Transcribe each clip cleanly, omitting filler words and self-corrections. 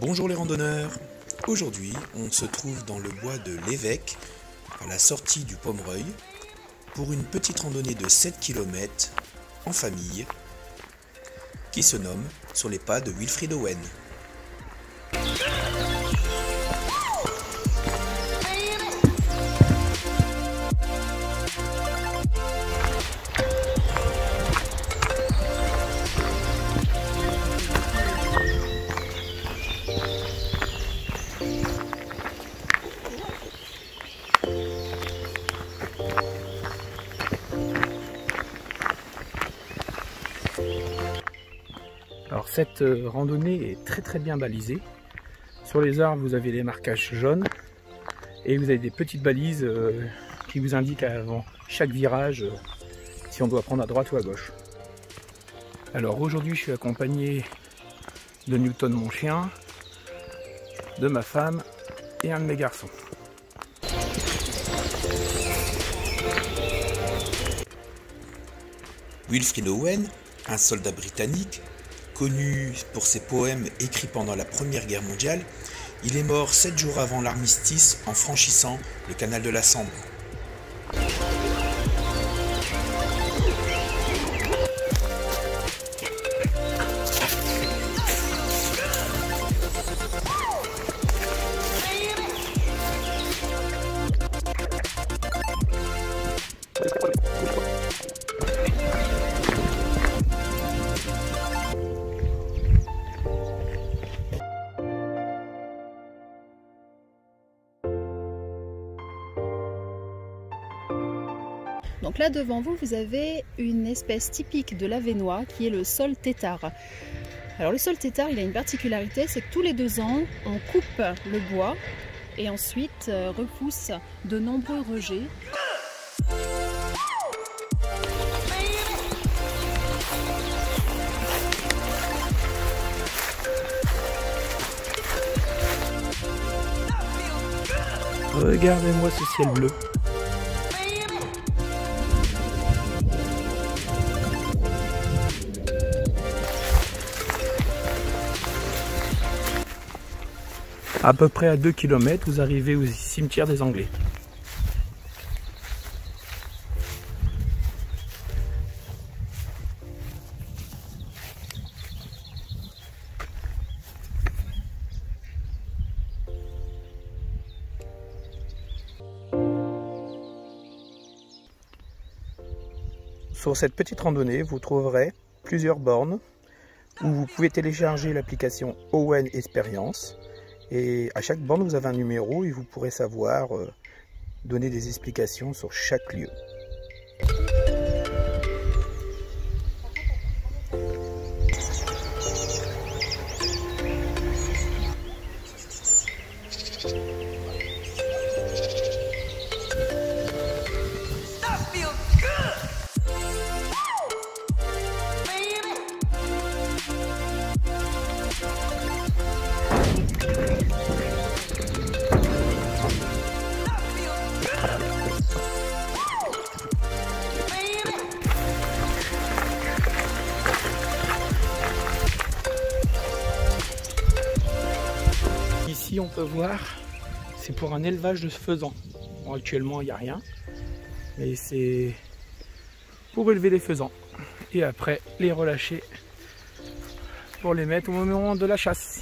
Bonjour les randonneurs. Aujourd'hui, on se trouve dans le bois de l'Évêque, à la sortie du Pomereuil, pour une petite randonnée de 7 km en famille, qui se nomme Sur les pas de Wilfried Owen. Alors cette randonnée est très bien balisée. Sur les arbres vous avez les marquages jaunes et vous avez des petites balises qui vous indiquent avant chaque virage si on doit prendre à droite ou à gauche. Alors aujourd'hui je suis accompagné de Newton mon chien, de ma femme et un de mes garçons. Wilfried Owen, un soldat britannique, connu pour ses poèmes écrits pendant la Première Guerre mondiale, il est mort 7 jours avant l'armistice en franchissant le canal de la Sambre. Donc là devant vous, vous avez une espèce typique de l'Avesnois qui est le saule tétard. Alors le saule tétard, il a une particularité, c'est que tous les 2 ans, on coupe le bois et ensuite repousse de nombreux rejets. Regardez-moi ce ciel bleu. À peu près à 2 km, vous arrivez au cimetière des Anglais. Sur cette petite randonnée, vous trouverez plusieurs bornes où vous pouvez télécharger l'application Owen Experience. Et à chaque borne, vous avez un numéro et vous pourrez savoir donner des explications sur chaque lieu. Ici on peut voir, c'est pour un élevage de faisans. Bon, actuellement il n'y a rien, mais c'est pour élever les faisans et après les relâcher pour les mettre au moment de la chasse.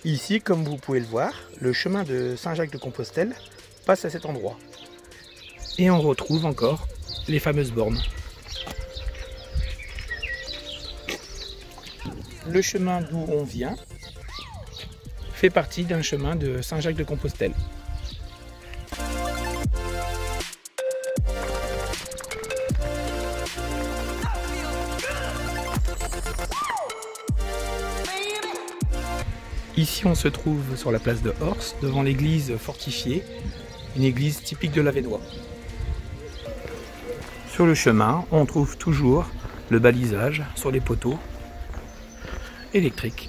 Ici, comme vous pouvez le voir, le chemin de Saint-Jacques-de-Compostelle passe à cet endroit. Et on retrouve encore les fameuses bornes. Le chemin d'où on vient fait partie d'un chemin de Saint-Jacques-de-Compostelle. Ici on se trouve sur la place de Horst, devant l'église fortifiée, une église typique de l'Avesnois. Sur le chemin, on trouve toujours le balisage sur les poteaux électriques.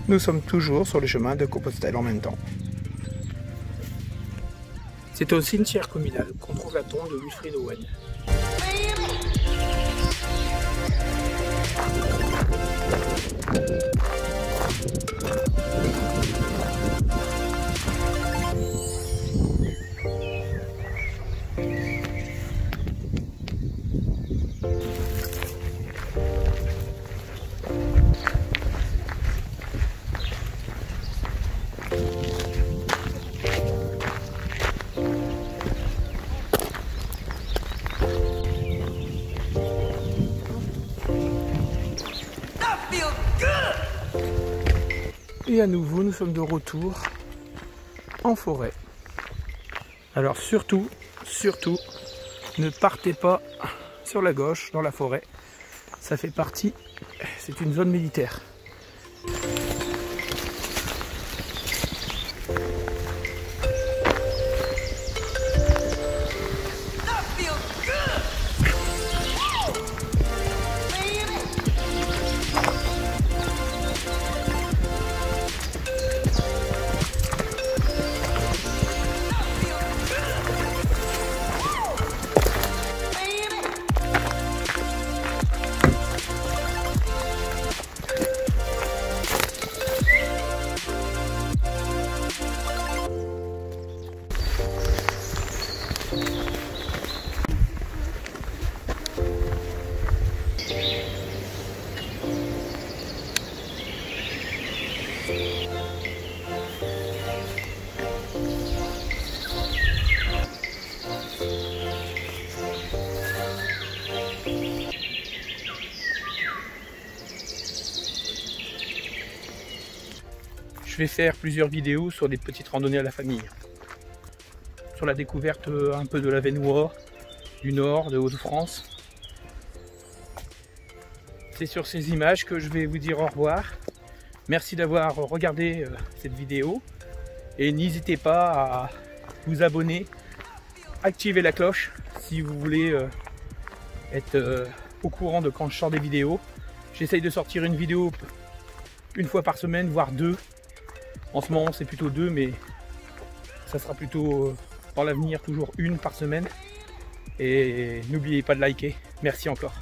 Nous sommes toujours sur le chemin de Compostelle en même temps. C'est au cimetière communal qu'on trouve la tombe de Wilfrid Owen. Et à nouveau, nous sommes de retour en forêt. Alors surtout, ne partez pas sur la gauche dans la forêt. Ça fait partie, c'est une zone militaire. Je vais faire plusieurs vidéos sur des petites randonnées à la famille. Sur la découverte un peu de l'Avesnois, du Nord, de Hauts-de-France. C'est sur ces images que je vais vous dire au revoir. Merci d'avoir regardé cette vidéo. Et n'hésitez pas à vous abonner, activer la cloche si vous voulez être au courant de quand je sors des vidéos. J'essaye de sortir une vidéo une fois par semaine, voire deux. En ce moment c'est plutôt 2, mais ça sera plutôt dans l'avenir toujours une par semaine. Et n'oubliez pas de liker. Merci encore.